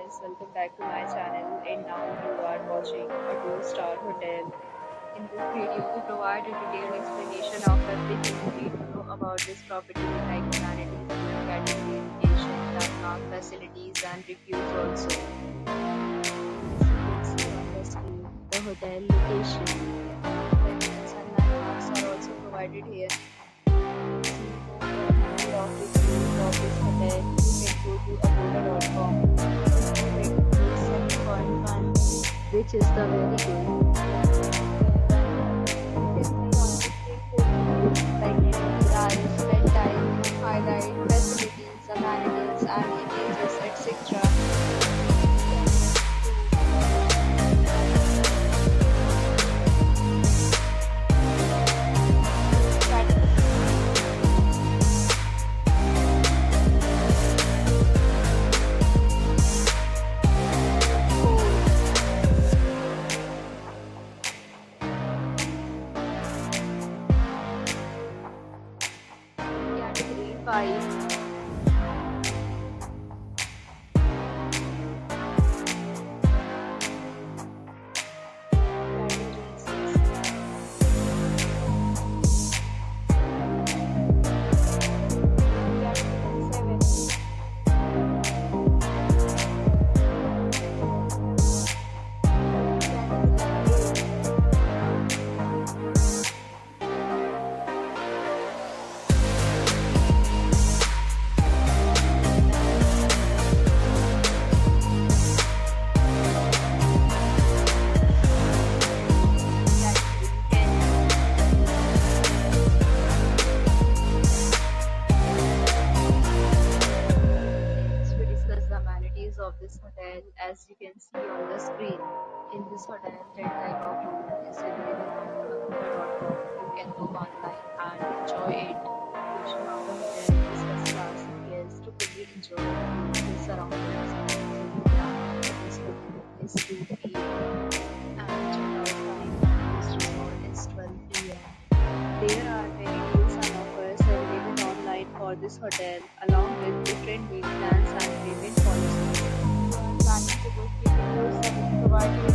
guys, welcome back to my channel and now you are watching a 2-star hotel. In this video, we provide a detailed explanation of everything you need to know about this property like amenities, category, location, landmark, facilities and reviews also. As you can see on the screen, the hotel location, reviews and landmarks are also provided here. Of reviews of this hotel, you can go to Advika.com. Rating is 7.1, which is the very good. You can see on the screen reviews like stars, bedtime, highlight, facilities, amenities, and images, etc. Category 5. Amenities of this hotel. As you can see on the screen, in this hotel that type of room is available on Amphur.com. You can book online and enjoy it. Location of the hotel is first class. Guests to fully enjoy the surroundings. This hotel is 2 p.m. and check-out time at this resort is 12 p.m. There are many deals and offers available online for this hotel, along with different meal plans and payment policies. If you are planning to book, you can use the link provided